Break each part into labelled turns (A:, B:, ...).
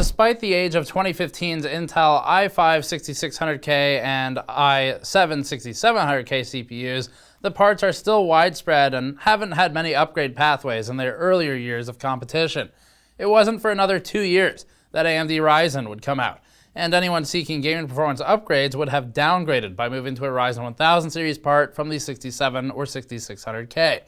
A: Despite the age of 2015's Intel i5-6600K and i7-6700K CPUs, the parts are still widespread and haven't had many upgrade pathways in their earlier years of competition. It wasn't for another 2 years that AMD Ryzen would come out, and anyone seeking gaming performance upgrades would have downgraded by moving to a Ryzen 1000 series part from the 67 or 6600K.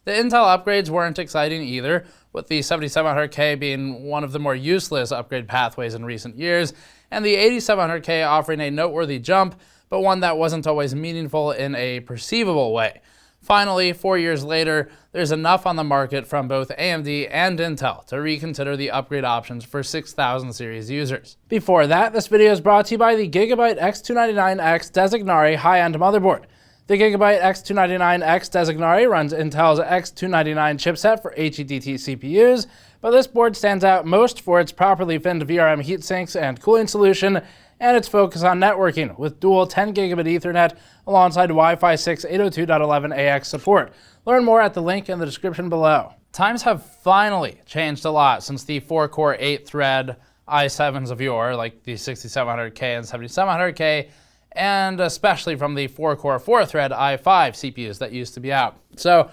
A: The Intel upgrades weren't exciting either, with the 7700K being one of the more useless upgrade pathways in recent years, and the 8700K offering a noteworthy jump, but one that wasn't always meaningful in a perceivable way. Finally, 4 years later, there's enough on the market from both AMD and Intel to reconsider the upgrade options for 6000 series users. Before that, this video is brought to you by the Gigabyte X299X Designare high-end motherboard. The Gigabyte X299X Designare runs Intel's X299 chipset for HEDT CPUs, but this board stands out most for its properly finned VRM heatsinks and cooling solution, and its focus on networking with dual 10 gigabit Ethernet alongside Wi-Fi 6 802.11ax support. Learn more at the link in the description below. Times have finally changed a lot since the 4-core 8-thread i7s of yore, like the 6700K and 7700K, and especially from the 4-core 4-thread i5 CPUs that used to be out. So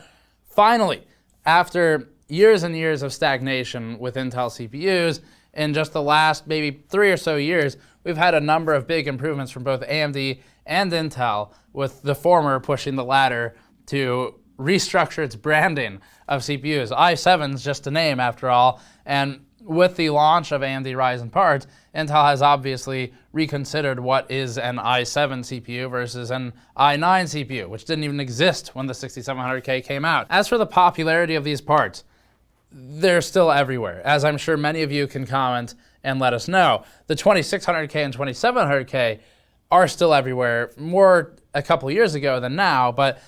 A: finally, after years and years of stagnation with Intel CPUs, in just the last maybe 3 or so years, we've had a number of big improvements from both AMD and Intel, with the former pushing the latter to restructure its branding of CPUs. i7's just a name after all, and with the launch of AMD Ryzen parts, Intel has obviously reconsidered what is an i7 CPU versus an i9 CPU, which didn't even exist when the 6700K came out. As for the popularity of these parts, they're still everywhere, as I'm sure many of you can comment and let us know. The 2600K and 2700K are still everywhere, more a couple years ago than now, but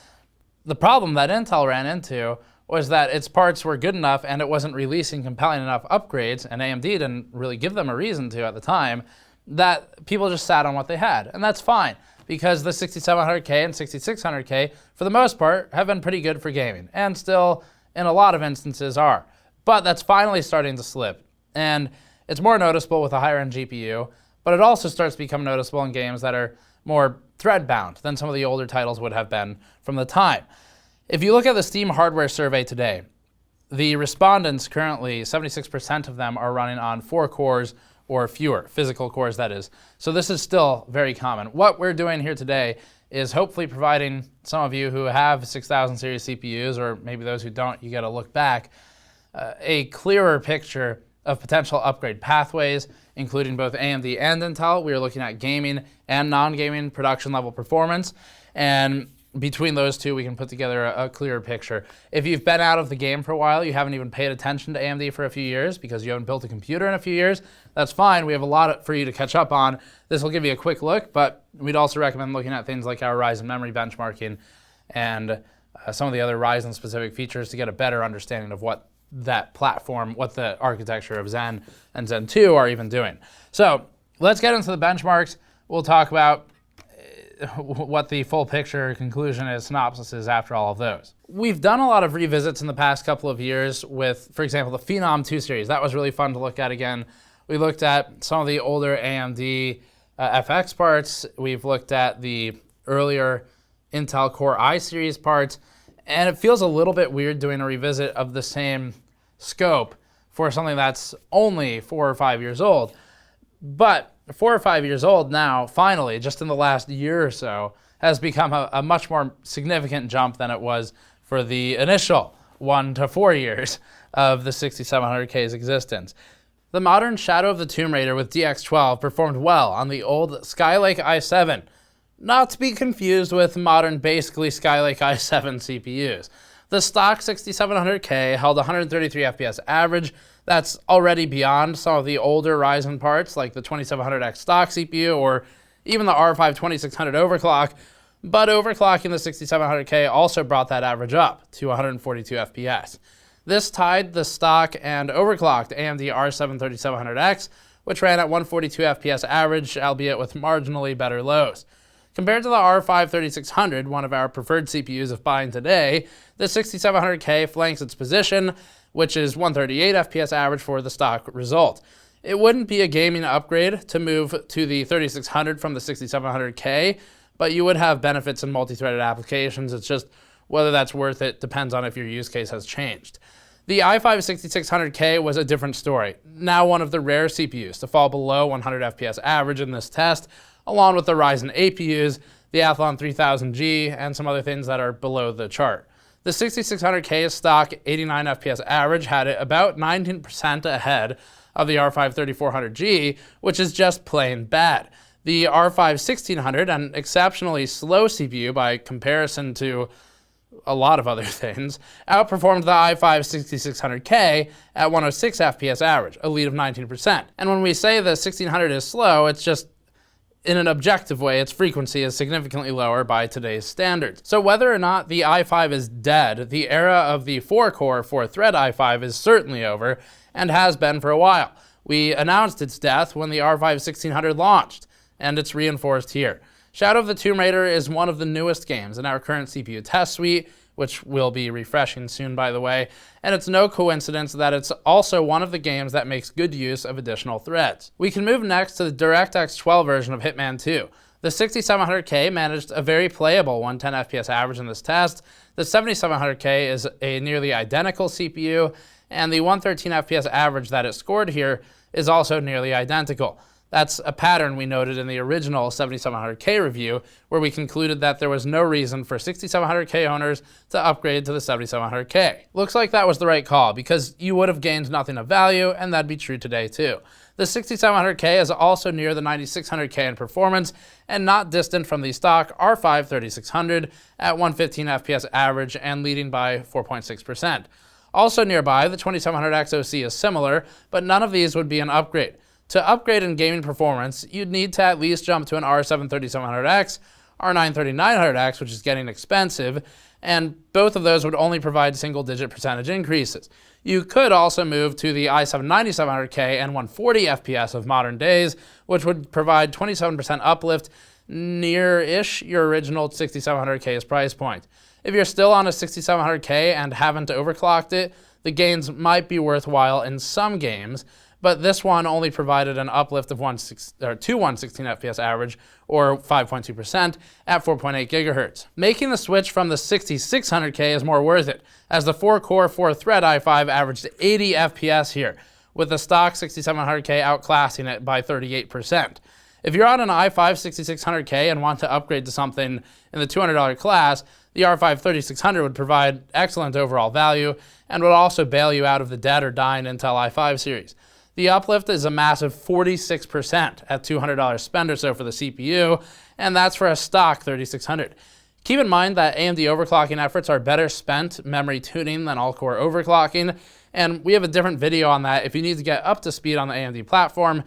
A: the problem that Intel ran into was that its parts were good enough and it wasn't releasing compelling enough upgrades, and AMD didn't really give them a reason to at the time, that people just sat on what they had. And that's fine, because the 6700K and 6600K, for the most part, have been pretty good for gaming, and still, in a lot of instances, are. But that's finally starting to slip, and it's more noticeable with a higher-end GPU, but it also starts to become noticeable in games that are more thread-bound than some of the older titles would have been from the time. If you look at the Steam hardware survey today, the respondents currently, 76% of them are running on 4 cores or fewer, physical cores that is. So this is still very common. What we're doing here today is hopefully providing some of you who have 6000 series CPUs, or maybe those who don't, you got to look back, a clearer picture of potential upgrade pathways, including both AMD and Intel. We are looking at gaming and non-gaming production level performance, and between those two, we can put together a clearer picture. If you've been out of the game for a while, you haven't even paid attention to AMD for a few years because you haven't built a computer in a few years, that's fine. We have a lot for you to catch up on. This will give you a quick look, but we'd also recommend looking at things like our Ryzen memory benchmarking and some of the other Ryzen-specific features to get a better understanding of what that platform, what the architecture of Zen and Zen 2 are even doing. So let's get into the benchmarks. We'll talk about what the full picture conclusion is, synopsis is after all of those. We've done a lot of revisits in the past couple of years with, for example, the Phenom 2 series. That was really fun to look at again. We looked at some of the older AMD FX parts. We've looked at the earlier Intel Core i series parts, and it feels a little bit weird doing a revisit of the same scope for something that's only 4 or 5 years old. But 4 or 5 years old now, finally, just in the last year or so, has become a much more significant jump than it was for the initial 1 to 4 years of the 6700K's existence. The modern Shadow of the Tomb Raider with DX12 performed well on the old Skylake i7, not to be confused with modern, basically Skylake i7 CPUs. The stock 6700K held 133 FPS average. That's already beyond some of the older Ryzen parts like the 2700X stock CPU or even the R5 2600 overclock, but overclocking the 6700K also brought that average up to 142 FPS. This tied the stock and overclocked AMD R5 3700X, which ran at 142 FPS average, albeit with marginally better lows. Compared to the R5 3600, one of our preferred CPUs of buying today, the 6700K flanks its position, which is 138 FPS average for the stock result. It wouldn't be a gaming upgrade to move to the 3600 from the 6700K, but you would have benefits in multi-threaded applications. It's just whether that's worth it depends on if your use case has changed. The i5-6600K was a different story, now one of the rare CPUs to fall below 100 FPS average in this test, along with the Ryzen APUs, the Lathan 3000G, and some other things that are below the chart. The 6600K's stock 89 FPS average had it about 19% ahead of the R5 3400G, which is just plain bad. The R5-1600, an exceptionally slow CPU by comparison to a lot of other things, outperformed the i5-6600K at 106 FPS average, a lead of 19%. And when we say the 1600 is slow, it's just in an objective way, its frequency is significantly lower by today's standards. So whether or not the i5 is dead, the era of the 4-core, 4-thread i5 is certainly over, and has been for a while. We announced its death when the R5-1600 launched, and it's reinforced here. Shadow of the Tomb Raider is one of the newest games in our current CPU test suite, which will be refreshing soon, by the way, and it's no coincidence that it's also one of the games that makes good use of additional threads. We can move next to the DirectX 12 version of Hitman 2. The 6700K managed a very playable 110 FPS average in this test. The 7700K is a nearly identical CPU, and the 113 FPS average that it scored here is also nearly identical. That's a pattern we noted in the original 7700K review, where we concluded that there was no reason for 6700K owners to upgrade to the 7700K. Looks like that was the right call, because you would have gained nothing of value, and that'd be true today too. The 6700K is also near the 9600K in performance, and not distant from the stock R5 3600 at 115 FPS average and leading by 4.6%. Also nearby, the 2700X OC is similar, but none of these would be an upgrade. To upgrade in gaming performance, you'd need to at least jump to an R7-3700X, R9-3900X, which is getting expensive, and both of those would only provide single-digit percentage increases. You could also move to the i7-9700K and 140 FPS of modern days, which would provide 27% uplift, near-ish your original 6700K's price point. If you're still on a 6700K and haven't overclocked it, the gains might be worthwhile in some games, but this one only provided an uplift of 116 FPS average, or 5.2%, at 4.8 GHz. Making the switch from the 6600K is more worth it, as the 4-core, 4-thread i5 averaged 80 FPS here, with the stock 6700K outclassing it by 38%. If you're on an i5-6600K and want to upgrade to something in the $200 class, the R5-3600 would provide excellent overall value and would also bail you out of the dead or dying Intel i5 series. The uplift is a massive 46% at $200 spend or so for the CPU, and that's for a stock 3600. Keep in mind that AMD overclocking efforts are better spent memory tuning than all-core overclocking, and we have a different video on that if you need to get up to speed on the AMD platform,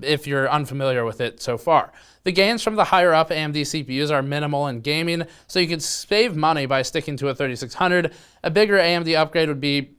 A: if you're unfamiliar with it so far. The gains from the higher-up AMD CPUs are minimal in gaming, so you could save money by sticking to a 3600. A bigger AMD upgrade would be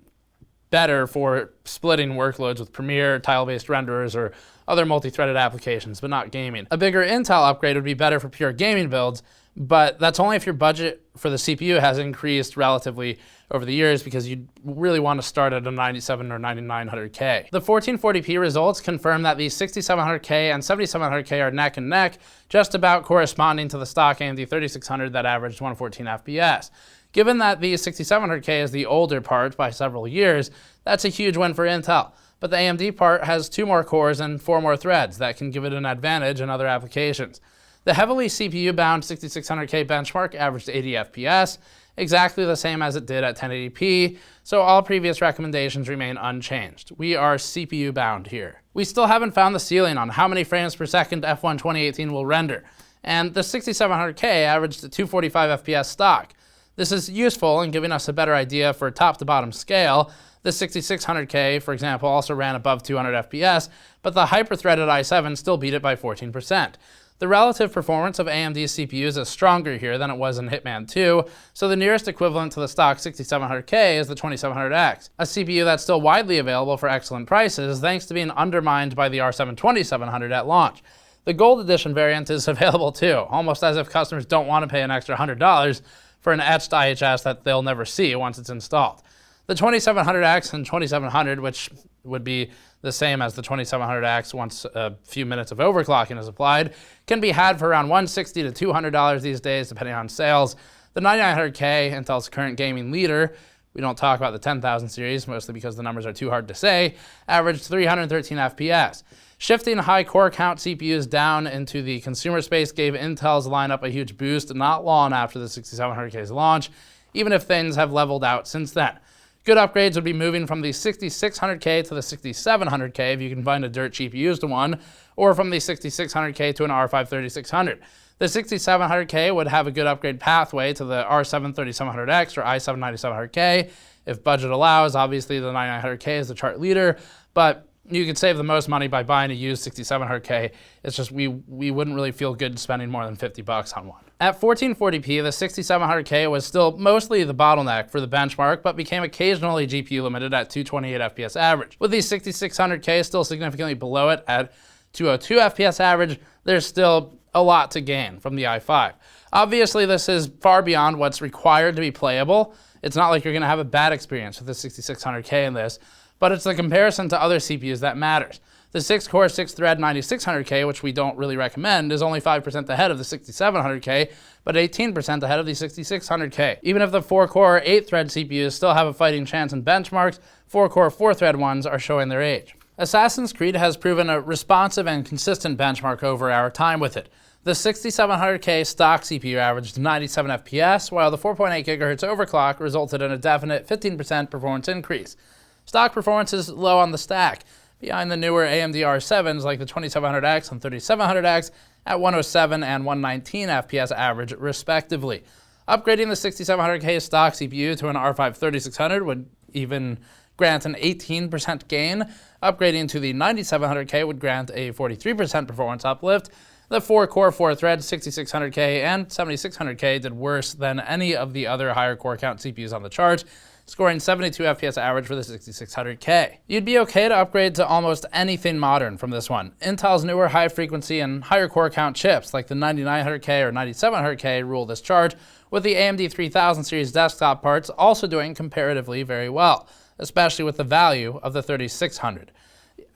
A: better for splitting workloads with Premiere, tile-based renderers, or other multi-threaded applications, but not gaming. A bigger Intel upgrade would be better for pure gaming builds, but that's only if your budget for the CPU has increased relatively over the years, because you really want to start at a 97 or 9900K. The 1440p results confirm that the 6700K and 7700K are neck and neck, just about corresponding to the stock AMD 3600 that averaged 114 FPS. Given that the 6700K is the older part by several years, that's a huge win for Intel. But the AMD part has 2 more cores and 4 more threads that can give it an advantage in other applications. The heavily CPU-bound 6600K benchmark averaged 80 FPS, exactly the same as it did at 1080p, so all previous recommendations remain unchanged. We are CPU-bound here. We still haven't found the ceiling on how many frames per second F1 2018 will render, and the 6700K averaged 245 FPS stock. This is useful in giving us a better idea for top-to-bottom scale. The 6600K, for example, also ran above 200 FPS, but the hyper-threaded i7 still beat it by 14%. The relative performance of AMD's CPUs is stronger here than it was in Hitman 2, so the nearest equivalent to the stock 6700K is the 2700X, a CPU that's still widely available for excellent prices thanks to being undermined by the R7-2700 at launch. The Gold Edition variant is available too, almost as if customers don't want to pay an extra $100 for an etched IHS that they'll never see once it's installed. The 2700X and 2700, which would be the same as the 2700X once a few minutes of overclocking is applied, can be had for around $160 to $200 these days, depending on sales. The 9900K, Intel's current gaming leader, we don't talk about the 10,000 series, mostly because the numbers are too hard to say, averaged 313 FPS. Shifting high core count CPUs down into the consumer space gave Intel's lineup a huge boost not long after the 6700K's launch, even if things have leveled out since then. Good upgrades would be moving from the 6600K to the 6700K if you can find a dirt cheap used one, or from the 6600K to an R5-3600. The 6700K would have a good upgrade pathway to the R7-3700X or i7-6700K. If budget allows, obviously the 9900K is the chart leader, but you could save the most money by buying a used 6700K. It's just we wouldn't really feel good spending more than $50 on one. At 1440p, the 6700K was still mostly the bottleneck for the benchmark, but became occasionally GPU limited at 228 FPS average. With the 6600K still significantly below it at 202 FPS average, there's still a lot to gain from the i5. Obviously, this is far beyond what's required to be playable. It's not like you're going to have a bad experience with the 6600K in this, but it's the comparison to other CPUs that matters. The 6-core, 6-thread 9600K, which we don't really recommend, is only 5% ahead of the 6700K, but 18% ahead of the 6600K. Even if the 4-core, 8-thread CPUs still have a fighting chance in benchmarks, 4-core, 4-thread ones are showing their age. Assassin's Creed has proven a responsive and consistent benchmark over our time with it. The 6700K stock CPU averaged 97 FPS, while the 4.8 GHz overclock resulted in a definite 15% performance increase. Stock performance is low on the stack, behind the newer AMD R7s like the 2700X and 3700X at 107 and 119 FPS average, respectively. Upgrading the 6700K stock CPU to an R5-3600 would even grant an 18% gain. Upgrading to the 9700K would grant a 43% performance uplift. The 4-core, 4-thread 6600K and 7600K did worse than any of the other higher core count CPUs on the chart, scoring 72 FPS average for the 6600K. You'd be okay to upgrade to almost anything modern from this one. Intel's newer high frequency and higher core count chips like the 9900K or 9700K rule this chart, with the AMD 3000 series desktop parts also doing comparatively very well, especially with the value of the 3600.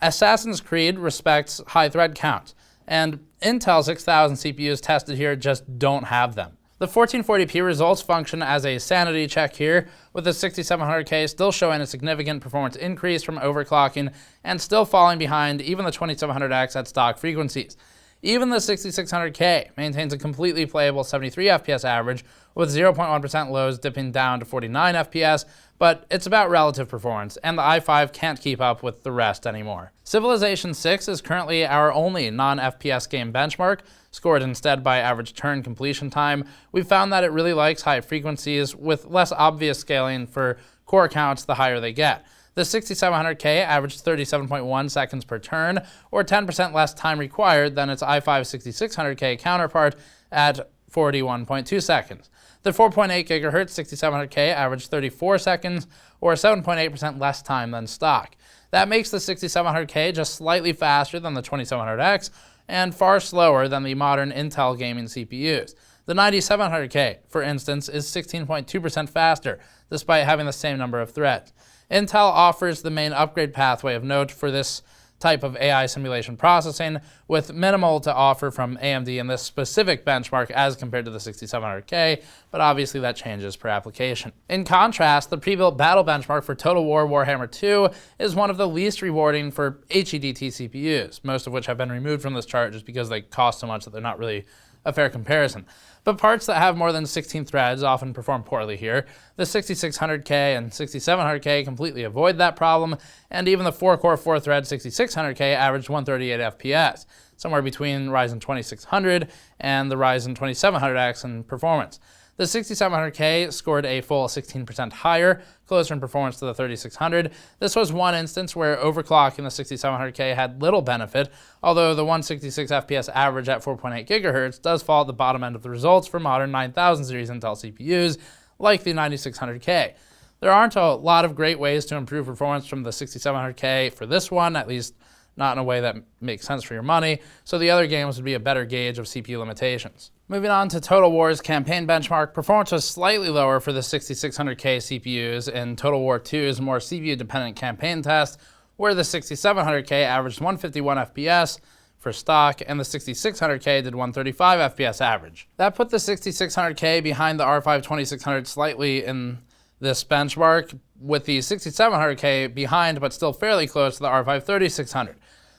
A: Assassin's Creed respects high thread count, and Intel 6000 CPUs tested here just don't have them. The 1440p results function as a sanity check here, with the 6700K still showing a significant performance increase from overclocking and still falling behind even the 2700X at stock frequencies. Even the 6600K maintains a completely playable 73 FPS average, with 0.1% lows dipping down to 49 FPS, but it's about relative performance, and the i5 can't keep up with the rest anymore. Civilization 6 is currently our only non-FPS game benchmark, scored instead by average turn completion time. We've found that it really likes high frequencies, with less obvious scaling for core counts the higher they get. The 6700K averaged 37.1 seconds per turn, or 10% less time required than its i5-6600K counterpart at 41.2 seconds. The 4.8 GHz 6700K averaged 34 seconds, or 7.8% less time than stock. That makes the 6700K just slightly faster than the 2700X, and far slower than the modern Intel gaming CPUs. The 9700K, for instance, is 16.2% faster, despite having the same number of threads. Intel offers the main upgrade pathway of note for this type of AI simulation processing, with minimal to offer from AMD in this specific benchmark as compared to the 6700K, but obviously that changes per application. In contrast, the pre-built battle benchmark for Total War Warhammer 2 is one of the least rewarding for HEDT CPUs, most of which have been removed from this chart just because they cost so much that they're not really a fair comparison. But parts that have more than 16 threads often perform poorly here. The 6600K and 6700K completely avoid that problem, and even the 4-core, 4-thread 6600K averaged 138 FPS, somewhere between Ryzen 2600 and the Ryzen 2700X in performance. The 6700K scored a full 16% higher, closer in performance to the 3600. This was one instance where overclocking the 6700K had little benefit, although the 166 FPS average at 4.8 GHz does fall at the bottom end of the results for modern 9000 series Intel CPUs, like the 9600K. There aren't a lot of great ways to improve performance from the 6700K for this one, at least not in a way that makes sense for your money, so the other games would be a better gauge of CPU limitations. Moving on to Total War's campaign benchmark, performance was slightly lower for the 6600K CPUs in Total War 2's more CPU-dependent campaign test, where the 6700K averaged 151 FPS for stock, and the 6600K did 135 FPS average. That put the 6600K behind the R5 2600 slightly in this benchmark, with the 6700K behind but still fairly close to the R5 3600.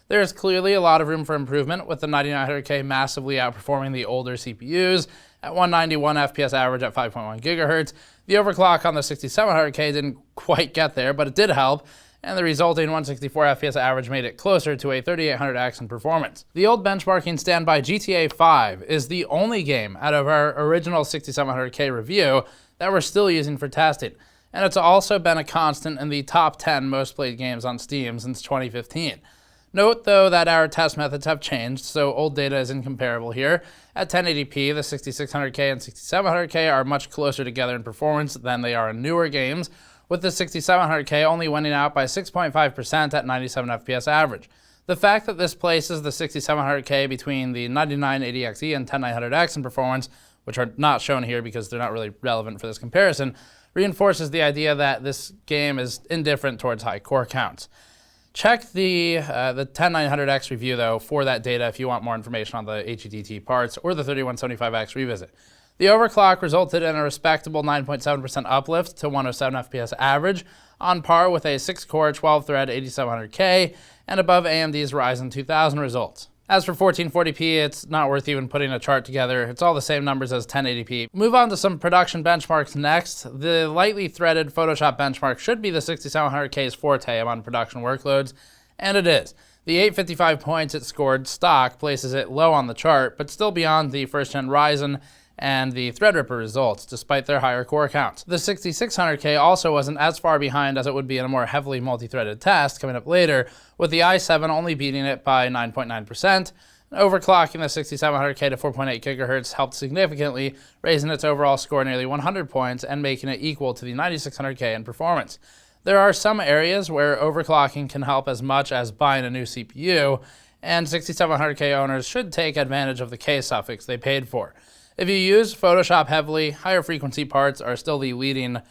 A: There is clearly a lot of room for improvement, with the 9900K massively outperforming the older CPUs at 191 FPS average at 5.1 GHz. The overclock on the 6700K didn't quite get there, but it did help, and the resulting 164 FPS average made it closer to a 3800X in performance. The old benchmarking standby GTA 5 is the only game out of our original 6700K review that we're still using for testing, and it's also been a constant in the top 10 most played games on Steam since 2015. Note, though, that our test methods have changed, so old data is incomparable here. At 1080p, the 6600K and 6700K are much closer together in performance than they are in newer games, with the 6700K only winning out by 6.5% at 97 FPS average. The fact that this places the 6700K between the 9980XE and 10900X in performance, which are not shown here because they're not really relevant for this comparison, reinforces the idea that this game is indifferent towards high core counts. Check the 10900X review, though, for that data if you want more information on the HEDT parts, or the 3175X revisit. The overclock resulted in a respectable 9.7% uplift to 107 FPS average, on par with a 6-core, 12-thread 8700K, and above AMD's Ryzen 2000 results. As for 1440p, it's not worth even putting a chart together. It's all the same numbers as 1080p. Move on to some production benchmarks next. The lightly threaded Photoshop benchmark should be the 6700K's forte among production workloads, and it is. The 855 points it scored stock places it low on the chart, but still beyond the first-gen Ryzen and the Threadripper results, despite their higher core counts. The 6600K also wasn't as far behind as it would be in a more heavily multi-threaded test coming up later, with the i7 only beating it by 9.9%. Overclocking the 6700K to 4.8 GHz helped significantly, raising its overall score nearly 100 points and making it equal to the 9600K in performance. There are some areas where overclocking can help as much as buying a new CPU, and 6700K owners should take advantage of the K suffix they paid for. If you use Photoshop heavily, higher frequency parts are still the leading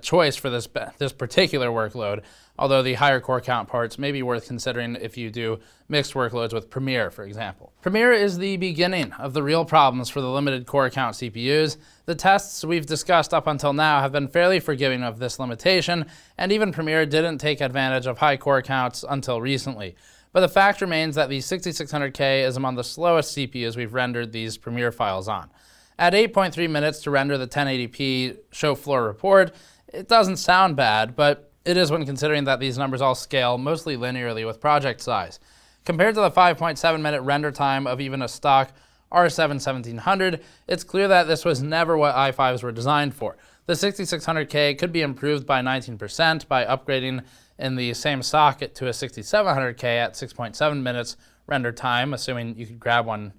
A: choice for this particular workload, although the higher core count parts may be worth considering if you do mixed workloads with Premiere, for example. Premiere is the beginning of the real problems for the limited core count CPUs. The tests we've discussed up until now have been fairly forgiving of this limitation, and even Premiere didn't take advantage of high core counts until recently. But the fact remains that the 6600K is among the slowest CPUs we've rendered these Premiere files on. At 8.3 minutes to render the 1080p show floor report, it doesn't sound bad, but it is when considering that these numbers all scale mostly linearly with project size. Compared to the 5.7 minute render time of even a stock i7-1700, it's clear that this was never what i5s were designed for. The 6600K could be improved by 19% by upgrading in the same socket to a 6700K at 6.7 minutes render time, assuming you could grab one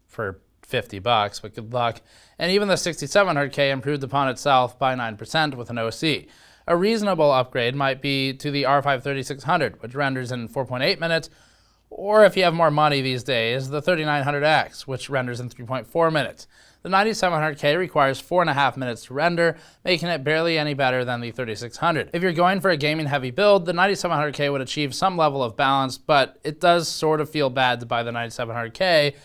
A: for $50, but good luck. And even the 6700K improved upon itself by 9% with an OC. A reasonable upgrade might be to the R5 3600, which renders in 4.8 minutes, or if you have more money these days, the 3900X, which renders in 3.4 minutes. The 9700K requires 4.5 minutes to render, making it barely any better than the 3600. If you're going for a gaming-heavy build, the 9700K would achieve some level of balance, but it does sort of feel bad to buy the 9700K,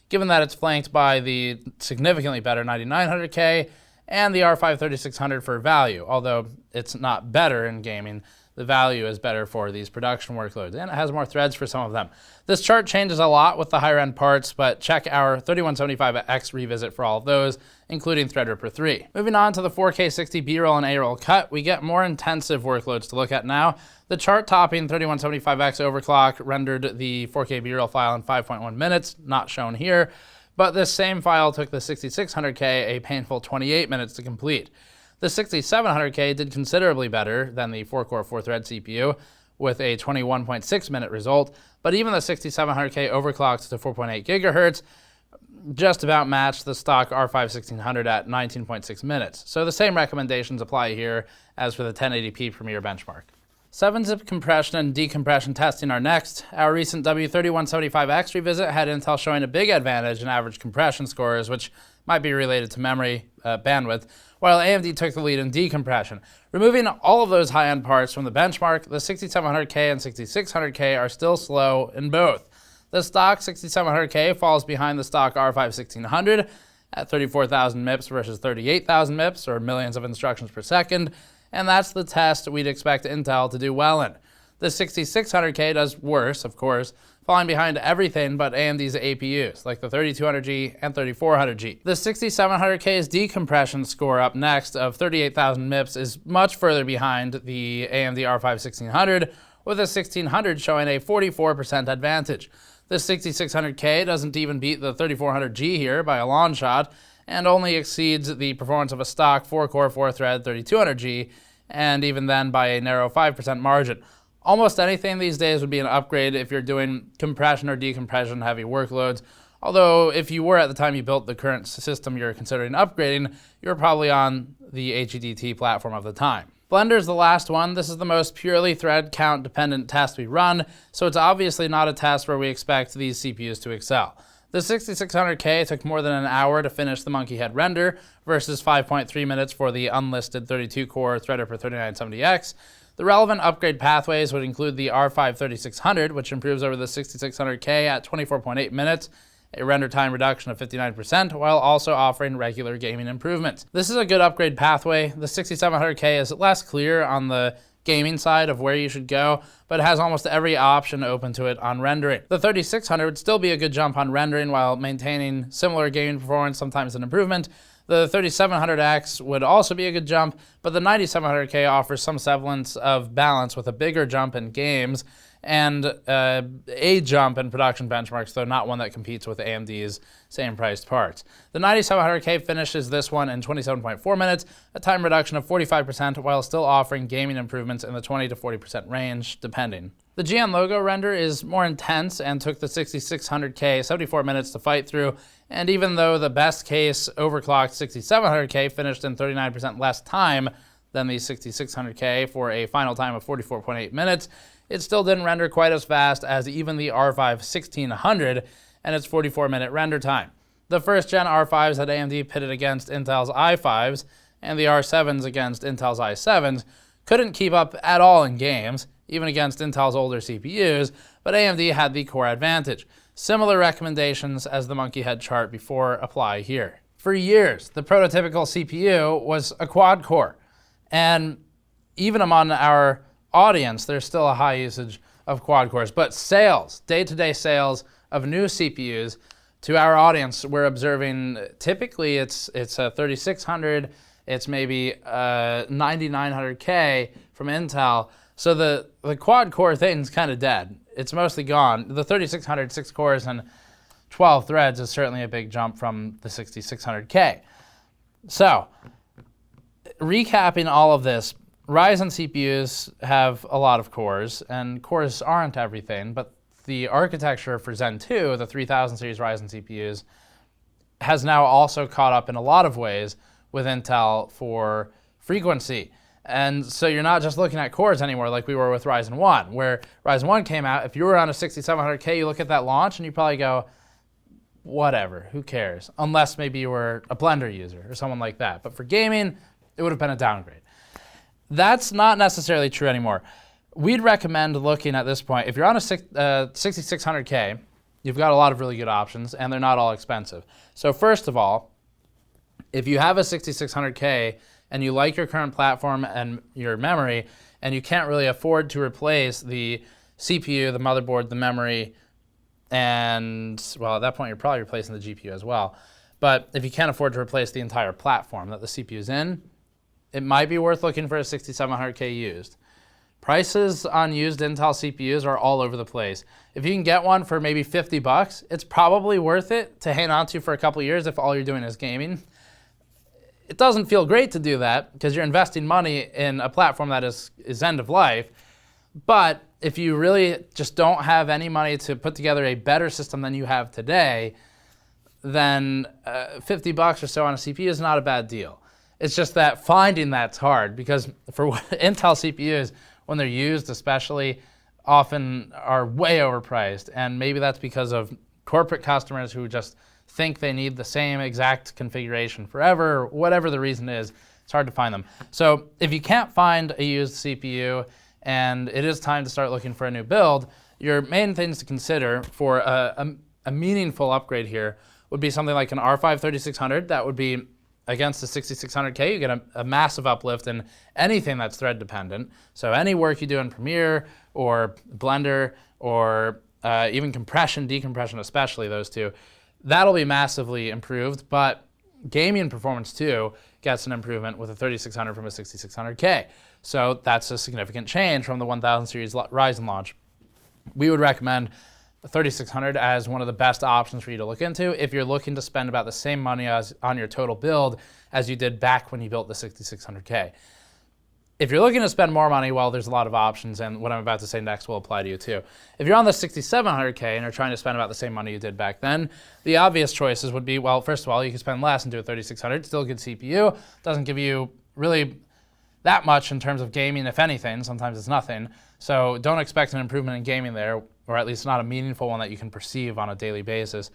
A: given that it's flanked by the significantly better 9900K and the R5 3600 for value. Although it's not better in gaming, the value is better for these production workloads, and it has more threads for some of them. This chart changes a lot with the higher end parts, but check our 3175X revisit for all of those, including Threadripper 3. Moving on to the 4K 60 B-roll and A-roll cut, we get more intensive workloads to look at now. The chart topping 3175X overclock rendered the 4K B-roll file in 5.1 minutes, not shown here, but this same file took the 6600K a painful 28 minutes to complete. The 6700K did considerably better than the 4-core 4-thread CPU with a 21.6 minute result, but even the 6700K overclocked to 4.8 GHz just about matched the stock R5-1600 at 19.6 minutes. So the same recommendations apply here as for the 1080p Premiere benchmark. 7-zip compression and decompression testing are next. Our recent W3175X revisit had Intel showing a big advantage in average compression scores, which might be related to memory bandwidth, while AMD took the lead in decompression. Removing all of those high-end parts from the benchmark, the 6700K and 6600K are still slow in both. The stock 6700K falls behind the stock R5-1600 at 34,000 MIPS versus 38,000 MIPS, or millions of instructions per second, and that's the test we'd expect Intel to do well in. The 6600K does worse, of course, falling behind everything but AMD's APUs, like the 3200G and 3400G. The 6700K's decompression score up next of 38,000 MIPS is much further behind the AMD R5-1600, with the 1600 showing a 44% advantage. The 6600K doesn't even beat the 3400G here by a long shot, and only exceeds the performance of a stock 4-core, 4-thread 3200G, and even then by a narrow 5% margin. Almost anything these days would be an upgrade if you're doing compression or decompression heavy workloads, although if you were at the time you built the current system you're considering upgrading, you're probably on the HEDT platform of the time. Blender's the last one. This is the most purely thread count dependent test we run, so it's obviously not a test where we expect these CPUs to excel. The 6600K took more than an hour to finish the monkey head render versus 5.3 minutes for the unlisted 32-core Threadripper 3970X. The relevant upgrade pathways would include the R5-3600, which improves over the 6600K at 24.8 minutes, a render time reduction of 59%, while also offering regular gaming improvements. This is a good upgrade pathway. The 6700K is less clear on the gaming side of where you should go, but it has almost every option open to it on rendering. The 3600 would still be a good jump on rendering while maintaining similar gaming performance, sometimes an improvement. The 3700X would also be a good jump, but the 9700K offers some semblance of balance with a bigger jump in games and a jump in production benchmarks, though not one that competes with AMD's same priced parts. The 9700K finishes this one in 27.4 minutes, a time reduction of 45%, while still offering gaming improvements in the 20 to 40% range, depending. The GN logo render is more intense and took the 6600K 74 minutes to fight through, and even though the best case overclocked 6700K finished in 39% less time than the 6600K for a final time of 44.8 minutes, it still didn't render quite as fast as even the R5-1600 and its 44-minute render time. The first-gen R5s had AMD pitted against Intel's i5s, and the R7s against Intel's i7s couldn't keep up at all in games, even against Intel's older CPUs, but AMD had the core advantage. Similar recommendations as the monkey head chart before apply here. For years, the prototypical CPU was a quad-core, and even among our audience, there's still a high usage of quad cores, but sales, day-to-day sales of new CPUs to our audience, we're observing typically it's a 3600, it's maybe a 9900K from Intel. So the quad core thing's kind of dead. It's mostly gone. The 3600, 6 cores and 12 threads is certainly a big jump from the 6600K. So, recapping all of this, Ryzen CPUs have a lot of cores, and cores aren't everything, but the architecture for Zen 2, the 3000 series Ryzen CPUs, has now also caught up in a lot of ways with Intel for frequency. And so you're not just looking at cores anymore like we were with Ryzen 1, where Ryzen 1 came out, if you were on a 6700K, you look at that launch and you probably go, whatever, who cares? Unless maybe you were a Blender user or someone like that. But for gaming, it would have been a downgrade. That's not necessarily true anymore. We'd recommend looking at this point, if you're on a 6600K, you've got a lot of really good options, and they're not all expensive. So first of all, if you have a 6600K and you like your current platform and your memory, and you can't really afford to replace the CPU, the motherboard, the memory, and, well, at that point, you're probably replacing the GPU as well. But if you can't afford to replace the entire platform that the CPU's in, it might be worth looking for a 6700K used. Prices on used Intel CPUs are all over the place. If you can get one for maybe $50, it's probably worth it to hang on to for a couple years if all you're doing is gaming. It doesn't feel great to do that because you're investing money in a platform that is end of life. But if you really just don't have any money to put together a better system than you have today, then $50 or so on a CPU is not a bad deal. It's just that finding that's hard because for Intel CPUs, when they're used especially, often are way overpriced. And maybe that's because of corporate customers who just think they need the same exact configuration forever, or whatever the reason is. It's hard to find them. So if you can't find a used CPU and it is time to start looking for a new build, your main things to consider for a meaningful upgrade here would be something like an R5-3600. That would be against the 6600K. You get a massive uplift in anything that's thread dependent. So any work you do in Premiere or Blender or even compression, decompression, especially those two, that'll be massively improved. But gaming performance too gets an improvement with a 3600 from a 6600K. So that's a significant change from the 1000 series Ryzen launch. We would recommend the 3600 as one of the best options for you to look into if you're looking to spend about the same money on your total build as you did back when you built the 6600K. If you're looking to spend more money, well, there's a lot of options, and what I'm about to say next will apply to you too. If you're on the 6700K and you're trying to spend about the same money you did back then, the obvious choices would be, well, first of all, you can spend less and do a 3600, still a good CPU, doesn't give you really that much in terms of gaming, if anything. Sometimes it's nothing. So don't expect an improvement in gaming there, or at least not a meaningful one that you can perceive on a daily basis.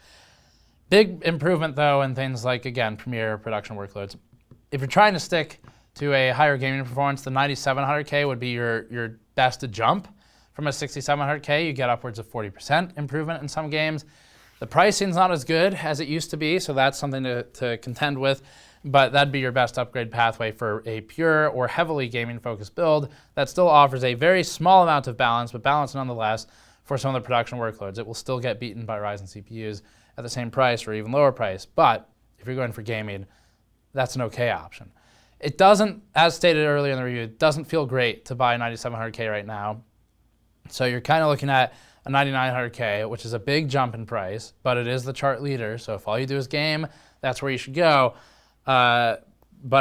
A: Big improvement though in things like, again, Premiere, production workloads. If you're trying to stick to a higher gaming performance, the 9700K would be your best to jump. From a 6700K, you get upwards of 40% improvement in some games. The pricing's not as good as it used to be, so that's something to contend with, but that'd be your best upgrade pathway for a pure or heavily gaming-focused build that still offers a very small amount of balance, but balance nonetheless for some of the production workloads. It will still get beaten by Ryzen CPUs at the same price or even lower price, but if you're going for gaming, that's an okay option. It doesn't, as stated earlier in the review, it doesn't feel great to buy a 9700K right now. So you're kind of looking at a 9900K, which is a big jump in price, but it is the chart leader. So if all you do is game, that's where you should go. But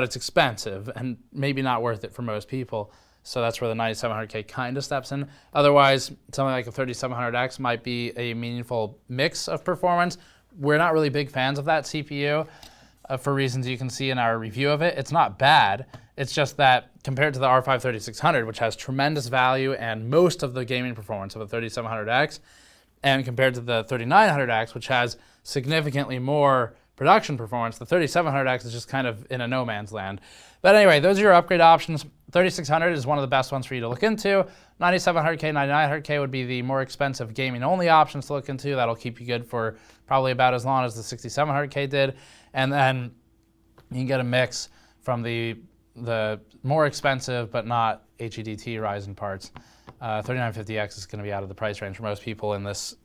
A: it's expensive and maybe not worth it for most people. So that's where the 9700K kind of steps in. Otherwise, something like a 3700X might be a meaningful mix of performance. We're not really big fans of that CPU. For reasons you can see in our review of it. It's not bad. It's just that compared to the R5-3600, which has tremendous value and most of the gaming performance of a 3700X, and compared to the 3900X, which has significantly more production performance, the 3700X is just kind of in a no man's land. But anyway, those are your upgrade options. 3600 is one of the best ones for you to look into. 9700K, 9900K would be the more expensive gaming-only options to look into. That'll keep you good for probably about as long as the 6700K did. And then you can get a mix from the more expensive but not HEDT Ryzen parts. 3950X is going to be out of the price range for most people in this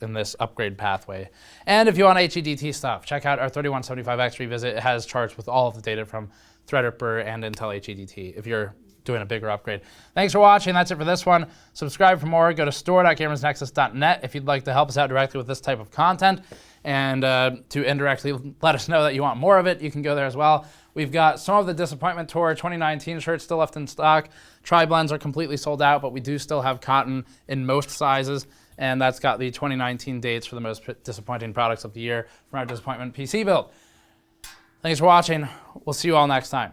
A: upgrade pathway. And if you want HEDT stuff, check out our 3175X revisit. It has charts with all of the data from Threadripper and Intel HEDT if you're doing a bigger upgrade. Thanks for watching. That's it for this one. Subscribe for more. Go to store.gamersnexus.net if you'd like to help us out directly with this type of content. And to indirectly let us know that you want more of it, you can go there as well. We've got some of the Disappointment Tour 2019 shirts still left in stock. Tri-blends are completely sold out, but we do still have cotton in most sizes. And that's got the 2019 dates for the most disappointing products of the year from our Disappointment PC build. Thanks for watching. We'll see you all next time.